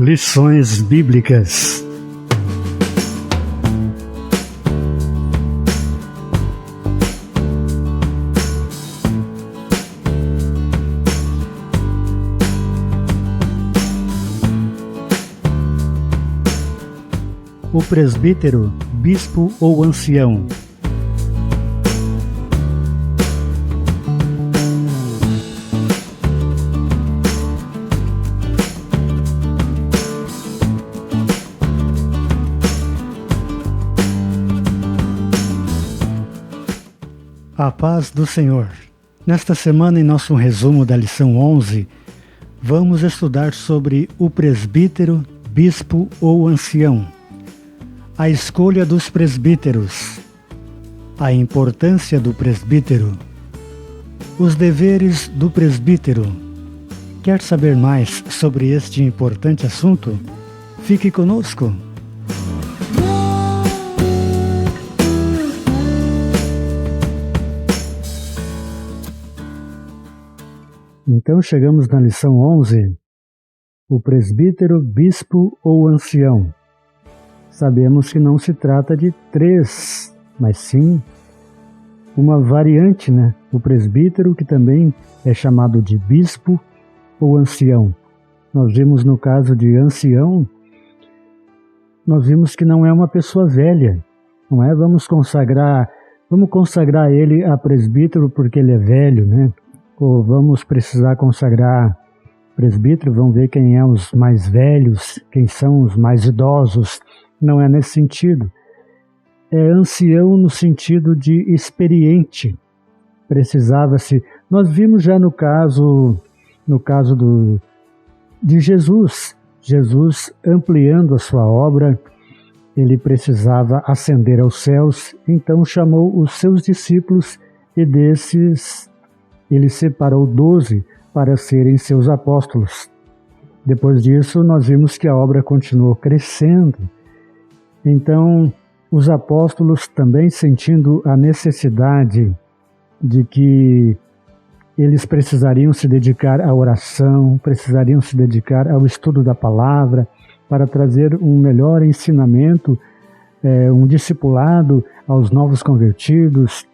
Lições Bíblicas. O presbítero, bispo ou ancião. A paz do Senhor. Nesta semana, em nosso resumo da lição 11, vamos estudar sobre o presbítero, bispo ou ancião, a escolha dos presbíteros, a importância do presbítero, os deveres do presbítero. Quer saber mais sobre este importante assunto? Fique conosco! Então chegamos na lição 11, o presbítero, bispo ou ancião. Sabemos que não se trata de três, mas sim uma variante, né? O presbítero, que também é chamado de bispo ou ancião. Nós vimos no caso de ancião, nós vimos que não é uma pessoa velha, não é? Vamos consagrar ele a presbítero porque ele é velho, né? Ou vamos precisar consagrar presbítero, vamos ver quem é os mais velhos, quem são os mais idosos. Não é nesse sentido. É ancião no sentido de experiente. Precisava-se. Nós vimos já no caso de Jesus. Jesus, ampliando a sua obra, ele precisava ascender aos céus, então chamou os seus discípulos e desses ele separou 12 para serem seus apóstolos. Depois disso, nós vimos que a obra continuou crescendo. Então, os apóstolos também sentindo a necessidade de que eles precisariam se dedicar à oração, precisariam se dedicar ao estudo da palavra, para trazer um melhor ensinamento, um discipulado aos novos convertidos,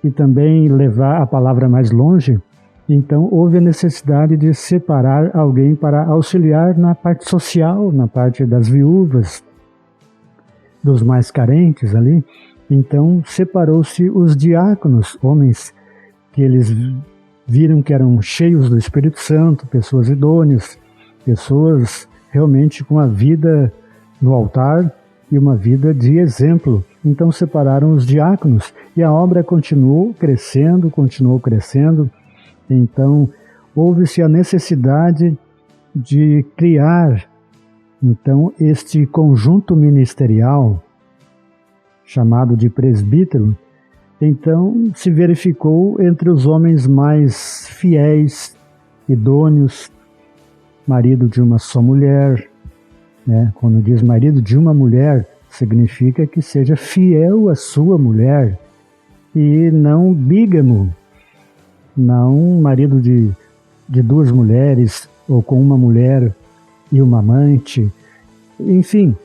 e também levar a palavra mais longe. Então houve a necessidade de separar alguém para auxiliar na parte social, na parte das viúvas, dos mais carentes ali. Então separou-se os diáconos, homens que eles viram que eram cheios do Espírito Santo, pessoas idôneas, pessoas realmente com a vida no altar e uma vida de exemplo. Então separaram os diáconos e a obra continuou crescendo. Então houve-se a necessidade de criar então este conjunto ministerial chamado de presbítero. Então se verificou entre os homens mais fiéis, idôneos, marido de uma só mulher, né? Quando diz marido de uma mulher, significa que seja fiel à sua mulher e não bígamo, não marido de duas mulheres ou com uma mulher e uma amante, enfim,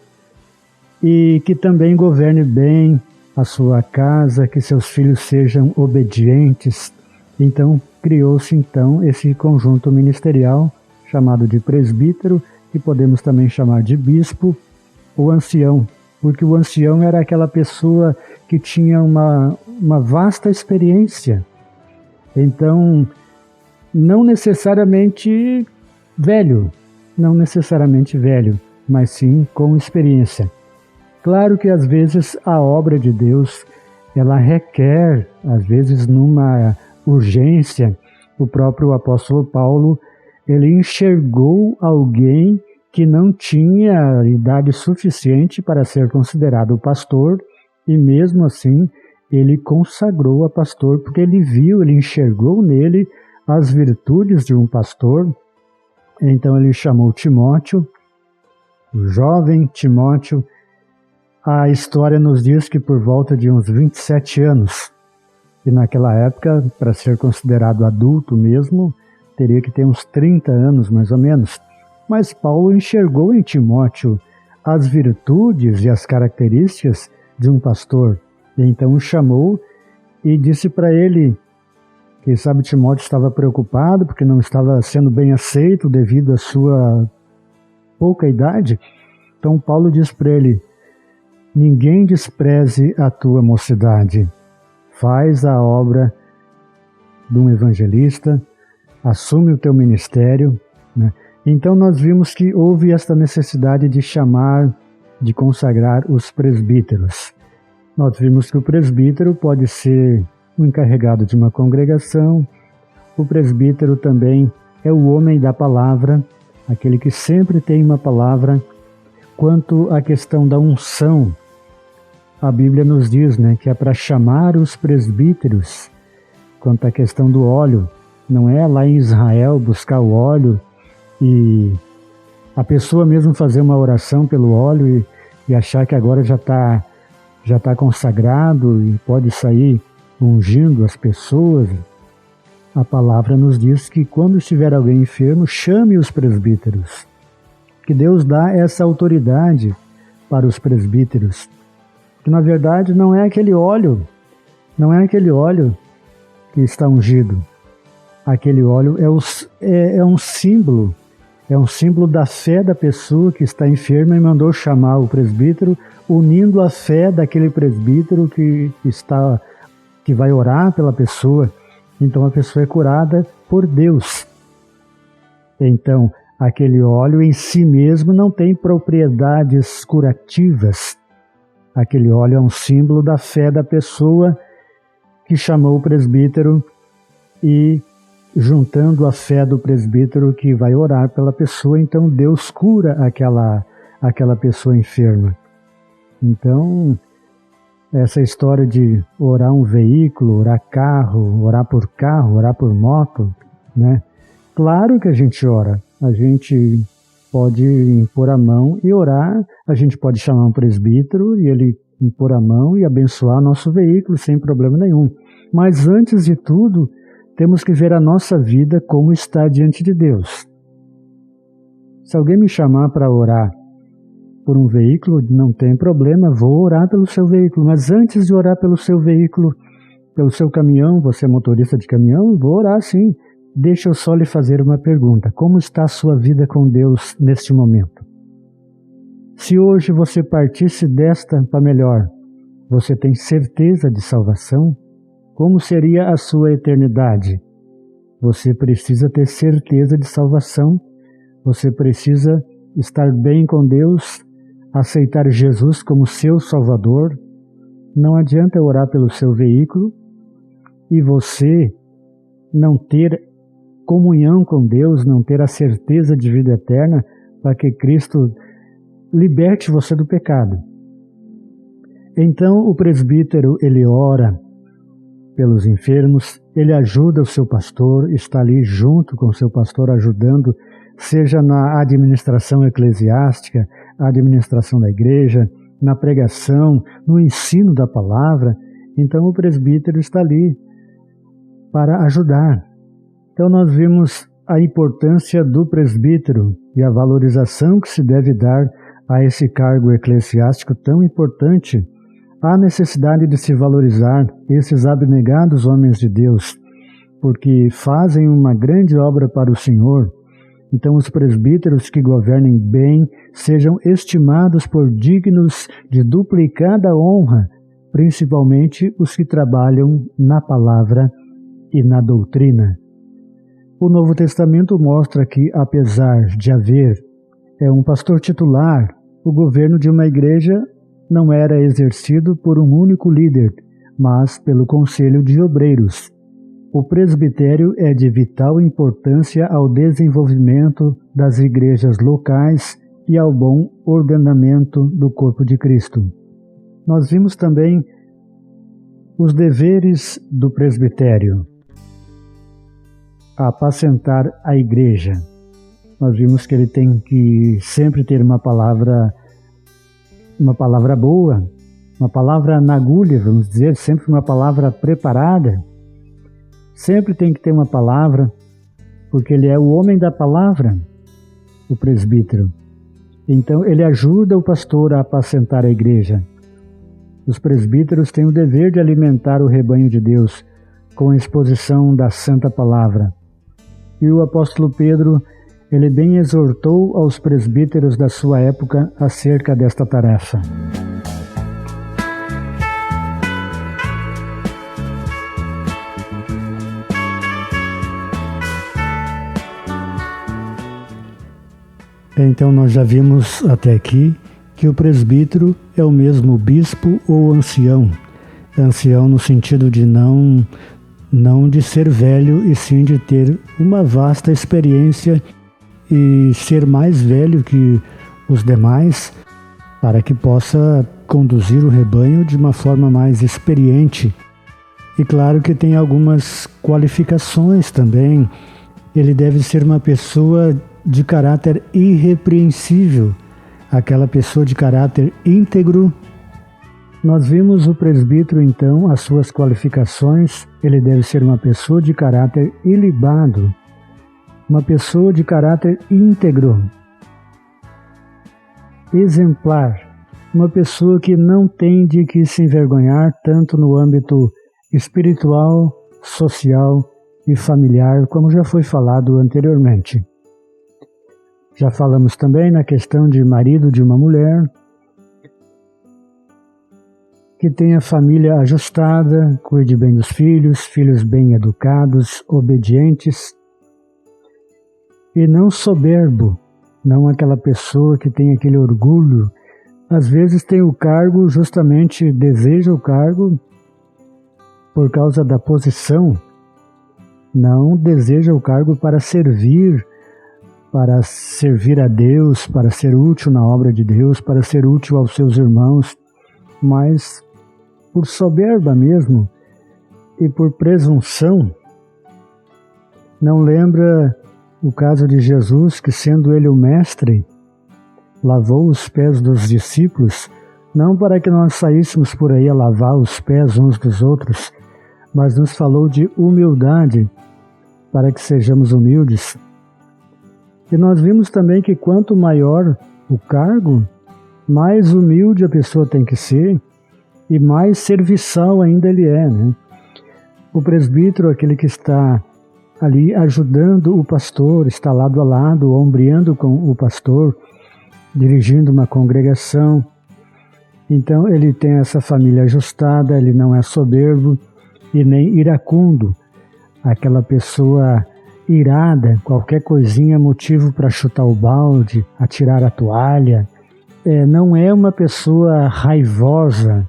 e que também governe bem a sua casa, que seus filhos sejam obedientes. Então criou-se então esse conjunto ministerial chamado de presbítero, que podemos também chamar de bispo ou ancião, porque o ancião era aquela pessoa que tinha uma vasta experiência. Então, não necessariamente velho, mas sim com experiência. Claro que às vezes a obra de Deus, ela requer, às vezes numa urgência. O próprio apóstolo Paulo, ele enxergou alguém que não tinha idade suficiente para ser considerado pastor, e mesmo assim ele consagrou a pastor, porque ele enxergou nele as virtudes de um pastor. Então ele chamou Timóteo, o jovem Timóteo. A história nos diz que por volta de uns 27 anos, e naquela época, para ser considerado adulto mesmo, teria que ter uns 30 anos mais ou menos. Mas Paulo enxergou em Timóteo as virtudes e as características de um pastor. E então o chamou e disse para ele, quem sabe Timóteo estava preocupado porque não estava sendo bem aceito devido à sua pouca idade. Então Paulo diz para ele: ninguém despreze a tua mocidade. Faz a obra de um evangelista, assume o teu ministério, né? Então nós vimos que houve esta necessidade de chamar, de consagrar os presbíteros. Nós vimos que o presbítero pode ser o encarregado de uma congregação, o presbítero também é o homem da palavra, aquele que sempre tem uma palavra. Quanto à questão da unção, a Bíblia nos diz, né, que é para chamar os presbíteros. Quanto à questão do óleo, não é lá em Israel buscar o óleo e a pessoa mesmo fazer uma oração pelo óleo e achar que agora já tá consagrado e pode sair ungindo as pessoas. A palavra nos diz que quando estiver alguém enfermo, chame os presbíteros. Que Deus dá essa autoridade para os presbíteros. Que na verdade não é aquele óleo que está ungido. Aquele óleo é um símbolo da fé da pessoa que está enferma e mandou chamar o presbítero, unindo a fé daquele presbítero que vai orar pela pessoa. Então a pessoa é curada por Deus. Então, aquele óleo em si mesmo não tem propriedades curativas. Aquele óleo é um símbolo da fé da pessoa que chamou o presbítero e, juntando a fé do presbítero que vai orar pela pessoa, então Deus cura aquela pessoa enferma. Então, essa história de orar um veículo, orar carro, orar por moto, né? Claro que a gente ora. A gente pode impor a mão e orar, a gente pode chamar um presbítero e ele impor a mão e abençoar nosso veículo sem problema nenhum. Mas antes de tudo, temos que ver a nossa vida como está diante de Deus. Se alguém me chamar para orar por um veículo, não tem problema, vou orar pelo seu veículo. Mas antes de orar pelo seu veículo, pelo seu caminhão, você é motorista de caminhão, vou orar sim. Deixa eu só lhe fazer uma pergunta. Como está a sua vida com Deus neste momento? Se hoje você partisse desta para melhor, você tem certeza de salvação? Como seria a sua eternidade? Você precisa ter certeza de salvação, você precisa estar bem com Deus, aceitar Jesus como seu Salvador. Não adianta orar pelo seu veículo e você não ter comunhão com Deus, não ter a certeza de vida eterna para que Cristo liberte você do pecado. Então o presbítero, ele ora pelos enfermos, ele ajuda o seu pastor, está ali junto com o seu pastor ajudando, seja na administração eclesiástica, a administração da igreja, na pregação, no ensino da palavra. Então o presbítero está ali para ajudar. Então nós vimos a importância do presbítero e a valorização que se deve dar a esse cargo eclesiástico tão importante. Há necessidade de se valorizar esses abnegados homens de Deus, porque fazem uma grande obra para o Senhor. Então os presbíteros que governem bem sejam estimados por dignos de duplicada honra, principalmente os que trabalham na palavra e na doutrina. O Novo Testamento mostra que, apesar de haver um pastor titular, o governo de uma igreja não era exercido por um único líder, mas pelo conselho de obreiros. O presbitério é de vital importância ao desenvolvimento das igrejas locais e ao bom ordenamento do corpo de Cristo. Nós vimos também os deveres do presbitério. Apacentar a igreja. Nós vimos que ele tem que sempre ter uma palavra boa, uma palavra na agulha, vamos dizer, sempre uma palavra preparada. Sempre tem que ter uma palavra, porque ele é o homem da palavra. o presbítero. Então ele ajuda o pastor a apacentar a igreja. Os presbíteros têm o dever de alimentar o rebanho de Deus com a exposição da Santa Palavra. E o apóstolo Pedro, ele bem exortou aos presbíteros da sua época acerca desta tarefa. Então nós já vimos até aqui que o presbítero é o mesmo bispo ou ancião. Ancião no sentido de não de ser velho, e sim de ter uma vasta experiência e ser mais velho que os demais, para que possa conduzir o rebanho de uma forma mais experiente. E claro que tem algumas qualificações também. Ele deve ser uma pessoa de caráter irrepreensível, aquela pessoa de caráter íntegro. Nós vimos o presbítero, então, as suas qualificações. Ele deve ser uma pessoa de caráter ilibado, uma pessoa de caráter íntegro, exemplar, uma pessoa que não tem de que se envergonhar tanto no âmbito espiritual, social e familiar, como já foi falado anteriormente. Já falamos também na questão de marido de uma mulher, que tenha família ajustada, cuide bem dos filhos, filhos bem educados, obedientes, e não soberbo, não aquela pessoa que tem aquele orgulho. Às vezes tem o cargo, justamente deseja o cargo por causa da posição, não deseja o cargo para servir a Deus, para ser útil na obra de Deus, para ser útil aos seus irmãos, mas por soberba mesmo e por presunção. Não lembra o caso de Jesus, que sendo ele o mestre, lavou os pés dos discípulos, não para que nós saíssemos por aí a lavar os pés uns dos outros, mas nos falou de humildade, para que sejamos humildes. E nós vimos também que quanto maior o cargo, mais humilde a pessoa tem que ser e mais serviçal ainda ele é, né? O presbítero, aquele que está ali ajudando o pastor, está lado a lado, ombreando com o pastor, dirigindo uma congregação. Então ele tem essa família ajustada, ele não é soberbo e nem iracundo, aquela pessoa irada, qualquer coisinha é motivo para chutar o balde, atirar a toalha. Não é uma pessoa raivosa,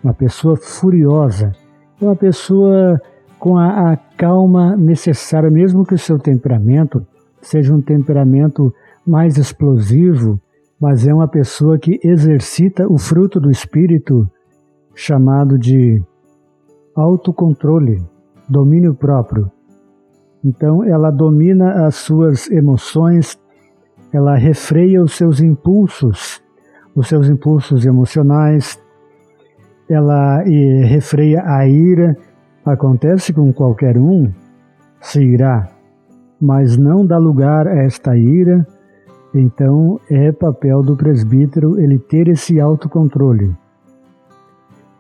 uma pessoa furiosa, é uma pessoa com a calma necessária, mesmo que o seu temperamento seja um temperamento mais explosivo, mas é uma pessoa que exercita o fruto do Espírito, chamado de autocontrole, domínio próprio. Então ela domina as suas emoções, ela refreia os seus impulsos emocionais, ela refreia a ira. Acontece com qualquer um se irá, mas não dá lugar a esta ira. Então é papel do presbítero ele ter esse autocontrole.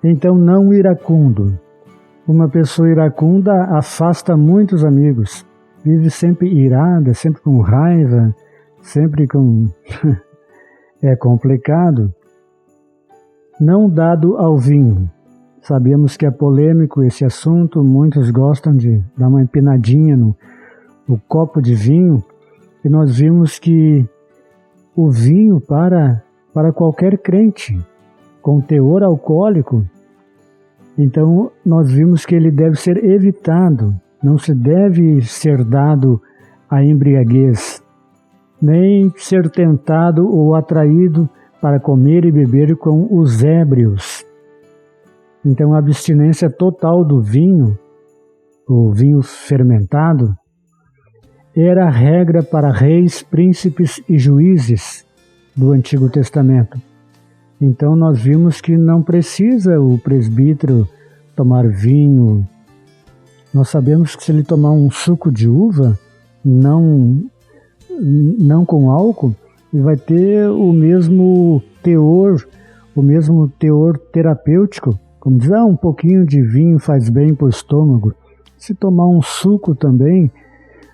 Então não iracundo. Uma pessoa iracunda afasta muitos amigos, vive sempre irada, sempre com raiva, sempre com... é complicado. Não dado ao vinho. Sabemos que é polêmico esse assunto, muitos gostam de dar uma empinadinha no copo de vinho, e nós vimos que o vinho para qualquer crente, com teor alcoólico, então nós vimos que ele deve ser evitado, não se deve ser dado à embriaguez, nem ser tentado ou atraído para comer e beber com os ébrios. Então a abstinência total do vinho, o vinho fermentado, era a regra para reis, príncipes e juízes do Antigo Testamento. Então nós vimos que não precisa o presbítero tomar vinho. Nós sabemos que se ele tomar um suco de uva, não com álcool, e vai ter o mesmo teor terapêutico. Como diz, um pouquinho de vinho faz bem para o estômago. Se tomar um suco também,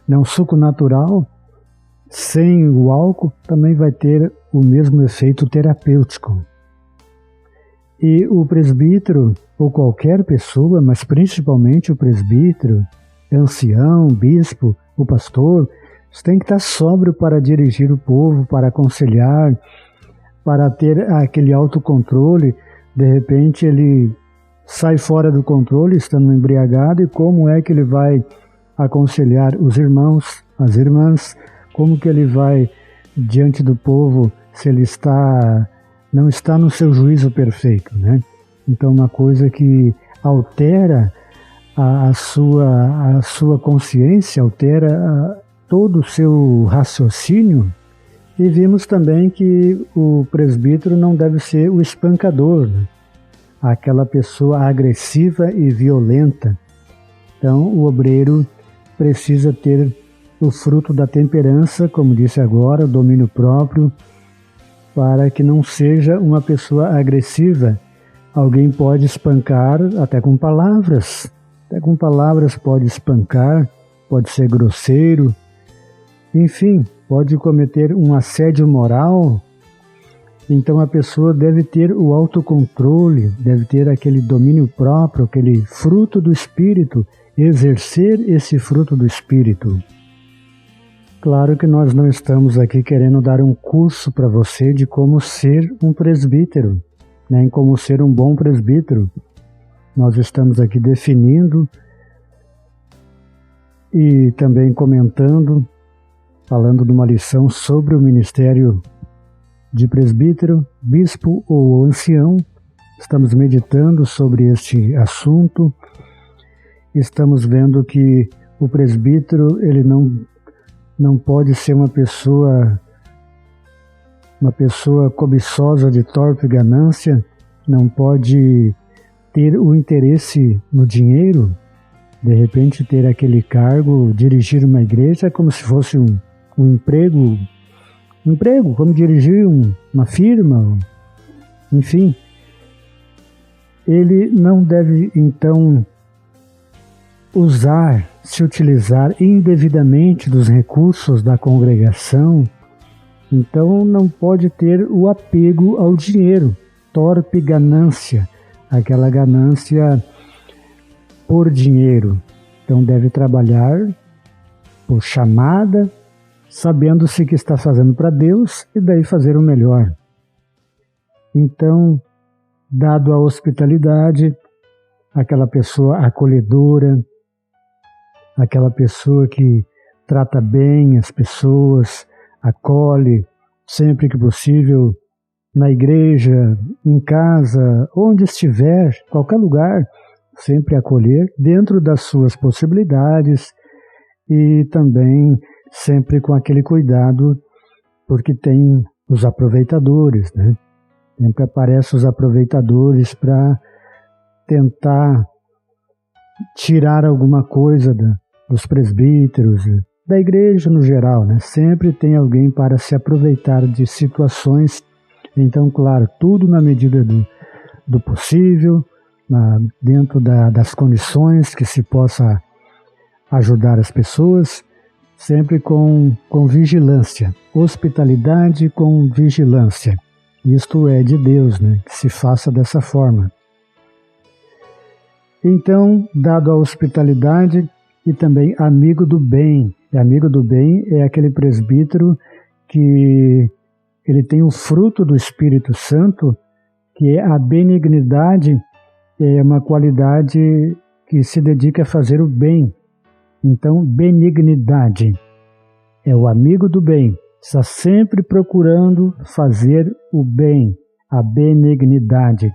um suco natural, sem o álcool, também vai ter o mesmo efeito terapêutico. E o presbítero, ou qualquer pessoa, mas principalmente o presbítero, ancião, bispo, o pastor, tem que estar sóbrio para dirigir o povo, para aconselhar, para ter aquele autocontrole. De repente ele sai fora do controle, estando embriagado, e como é que ele vai aconselhar os irmãos, as irmãs, como que ele vai diante do povo se ele não está no seu juízo perfeito, né? Então, uma coisa que altera a sua consciência, altera todo o seu raciocínio. E vimos também que o presbítero não deve ser o espancador, né? Aquela pessoa agressiva e violenta. Então, o obreiro precisa ter o fruto da temperança, como disse agora, o domínio próprio, para que não seja uma pessoa agressiva. Alguém pode espancar até com palavras. Até com palavras pode espancar, pode ser grosseiro. Enfim, pode cometer um assédio moral. Então a pessoa deve ter o autocontrole, deve ter aquele domínio próprio, aquele fruto do Espírito, exercer esse fruto do Espírito. Claro que nós não estamos aqui querendo dar um curso para você de como ser um presbítero, nem como ser um bom presbítero. Nós estamos aqui definindo e também comentando, falando de uma lição sobre o ministério de presbítero, bispo ou ancião. Estamos meditando sobre este assunto. Estamos vendo que o presbítero, ele não pode ser uma pessoa cobiçosa de torpe ganância, não pode ter o interesse no dinheiro, de repente ter aquele cargo, dirigir uma igreja como se fosse um emprego, como dirigir uma firma, enfim. Ele não deve, então, se utilizar indevidamente dos recursos da congregação. Então não pode ter o apego ao dinheiro, torpe ganância, aquela ganância por dinheiro. Então deve trabalhar por chamada, sabendo-se que está fazendo para Deus e daí fazer o melhor. Então, dado a hospitalidade, aquela pessoa acolhedora, aquela pessoa que trata bem as pessoas, acolhe sempre que possível, na igreja, em casa, onde estiver, qualquer lugar, sempre acolher dentro das suas possibilidades e também sempre com aquele cuidado, porque tem os aproveitadores, né? Sempre aparecem os aproveitadores para tentar tirar alguma coisa dos presbíteros, da igreja no geral, né? Sempre tem alguém para se aproveitar de situações. Então, claro, tudo na medida do possível, dentro das condições que se possa ajudar as pessoas, sempre com vigilância, hospitalidade com vigilância. Isto é de Deus, né? Que se faça dessa forma. Então, dado a hospitalidade e também amigo do bem. E amigo do bem é aquele presbítero que ele tem o fruto do Espírito Santo, que é a benignidade, é uma qualidade que se dedica a fazer o bem. Então, benignidade é o amigo do bem, está sempre procurando fazer o bem, a benignidade.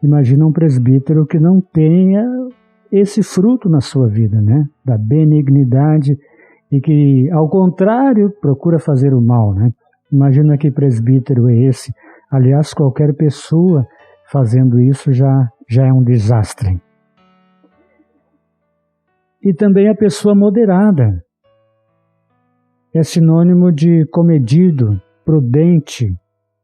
Imagina um presbítero que não tenha esse fruto na sua vida, né? Da benignidade, e que, ao contrário, procura fazer o mal, né? Imagina que presbítero é esse. Aliás, qualquer pessoa fazendo isso já é um desastre. E também a pessoa moderada. é sinônimo de comedido, prudente,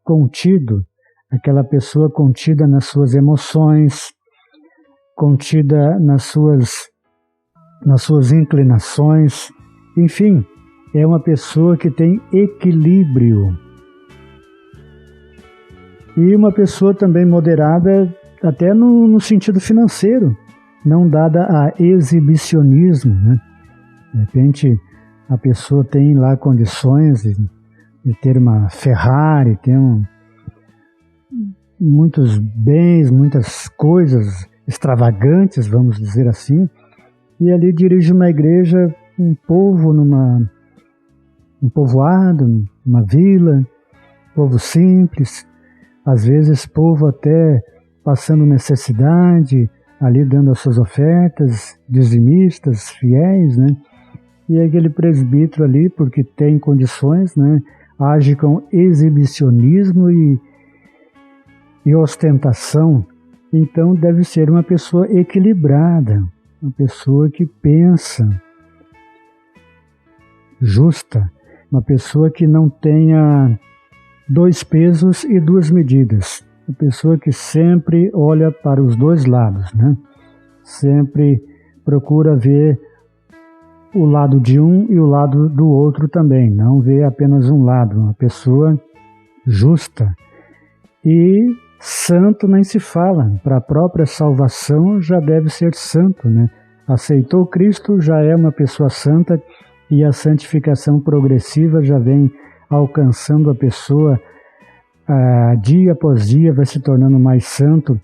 contido, aquela pessoa contida nas suas emoções, contida nas suas inclinações, enfim, é uma pessoa que tem equilíbrio. E uma pessoa também moderada até no sentido financeiro, não dada a exibicionismo, né? De repente, a pessoa tem lá condições de ter uma Ferrari, ter muitos bens, muitas coisas extravagantes, vamos dizer assim, e ali dirige uma igreja, um povo um povoado, uma vila, povo simples, às vezes povo até passando necessidade, ali dando as suas ofertas, dizimistas, fiéis, né? E aquele presbítero ali, porque tem condições, né, age com exibicionismo e ostentação. Então deve ser uma pessoa equilibrada, uma pessoa que pensa, justa, uma pessoa que não tenha 2 pesos e 2 medidas, uma pessoa que sempre olha para os 2 lados, né? Sempre procura ver o lado de um e o lado do outro também, não vê apenas um lado, uma pessoa justa. E santo nem se fala, para a própria salvação já deve ser santo, né? Aceitou Cristo, já é uma pessoa santa, e a santificação progressiva já vem alcançando a pessoa, dia após dia vai se tornando mais santo,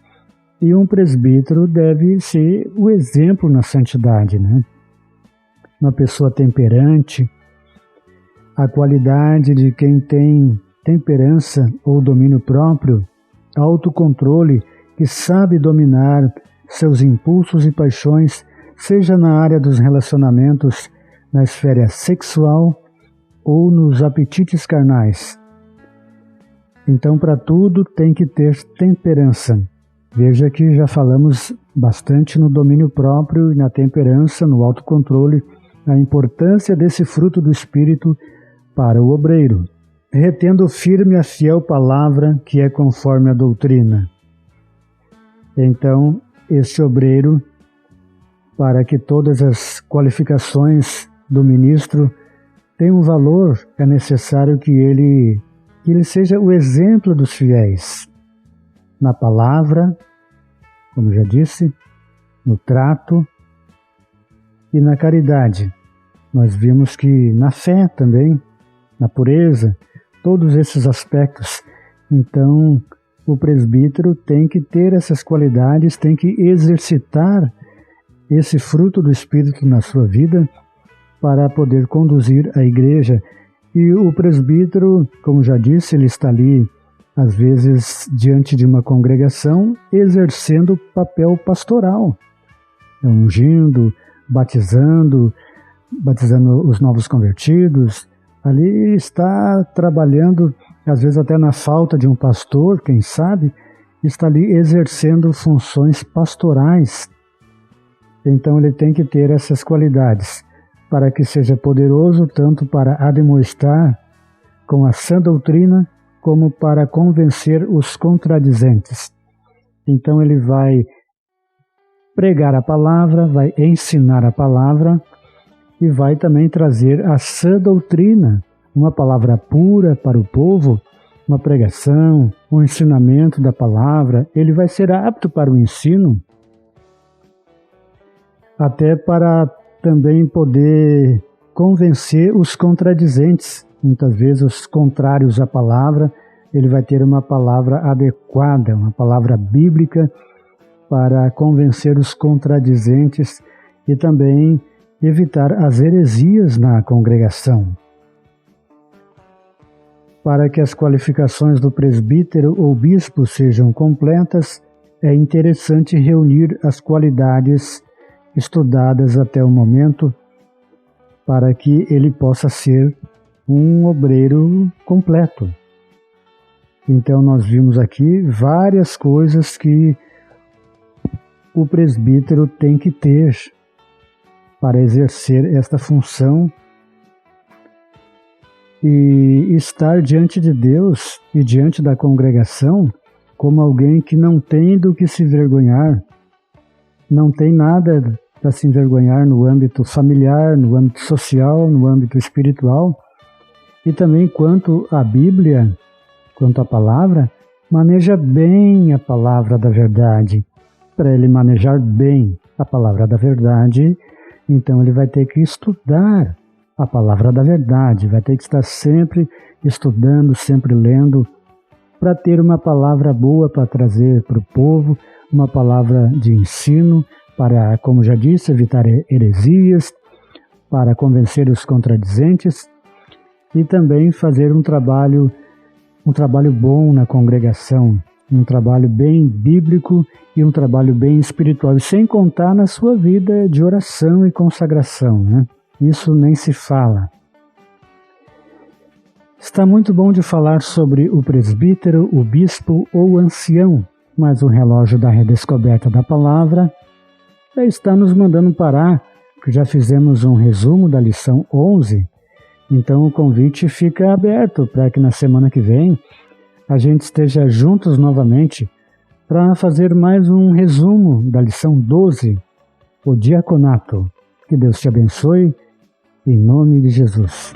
e um presbítero deve ser o exemplo na santidade, né? Uma pessoa temperante, a qualidade de quem tem temperança ou domínio próprio, autocontrole, que sabe dominar seus impulsos e paixões, seja na área dos relacionamentos, na esfera sexual ou nos apetites carnais. Então, para tudo tem que ter temperança. Veja que já falamos bastante no domínio próprio e na temperança, no autocontrole, a importância desse fruto do Espírito para o obreiro, retendo firme a fiel palavra que é conforme a doutrina. Então, este obreiro, para que todas as qualificações do ministro tenham valor, é necessário que ele seja o exemplo dos fiéis, na palavra, como já disse, no trato e na caridade. Nós vimos que na fé também, na pureza, todos esses aspectos. Então, o presbítero tem que ter essas qualidades, tem que exercitar esse fruto do Espírito na sua vida para poder conduzir a igreja. E o presbítero, como já disse, ele está ali, às vezes, diante de uma congregação, exercendo papel pastoral, ungindo, batizando os novos convertidos. Ali está trabalhando, às vezes até na falta de um pastor, quem sabe, está ali exercendo funções pastorais. Então ele tem que ter essas qualidades, para que seja poderoso tanto para admoestar com a sã doutrina, como para convencer os contradizentes. Então ele vai pregar a palavra, vai ensinar a palavra e vai também trazer a sã doutrina, uma palavra pura para o povo, uma pregação, um ensinamento da palavra. Ele vai ser apto para o ensino, até para também poder convencer os contradizentes. Muitas vezes os contrários à palavra, ele vai ter uma palavra adequada, uma palavra bíblica para convencer os contradizentes e também evitar as heresias na congregação. Para que as qualificações do presbítero ou bispo sejam completas, é interessante reunir as qualidades estudadas até o momento para que ele possa ser um obreiro completo. Então nós vimos aqui várias coisas que o presbítero tem que ter para exercer esta função e estar diante de Deus e diante da congregação como alguém que não tem do que se envergonhar, não tem nada para se envergonhar no âmbito familiar, no âmbito social, no âmbito espiritual, e também quanto à Bíblia, quanto à palavra, maneja bem a palavra da verdade. Para ele manejar bem a palavra da verdade, então ele vai ter que estudar a palavra da verdade, vai ter que estar sempre estudando, sempre lendo, para ter uma palavra boa para trazer para o povo, uma palavra de ensino, para, como já disse, evitar heresias, para convencer os contradizentes e também fazer um trabalho bom na congregação, um trabalho bem bíblico e um trabalho bem espiritual, e sem contar na sua vida de oração e consagração, né? Isso nem se fala. Está muito bom de falar sobre o presbítero, o bispo ou o ancião, mas o relógio da redescoberta da palavra já está nos mandando parar, porque já fizemos um resumo da lição 11, então o convite fica aberto para que na semana que vem a gente esteja juntos novamente para fazer mais um resumo da lição 12, o diaconato. Que Deus te abençoe, em nome de Jesus.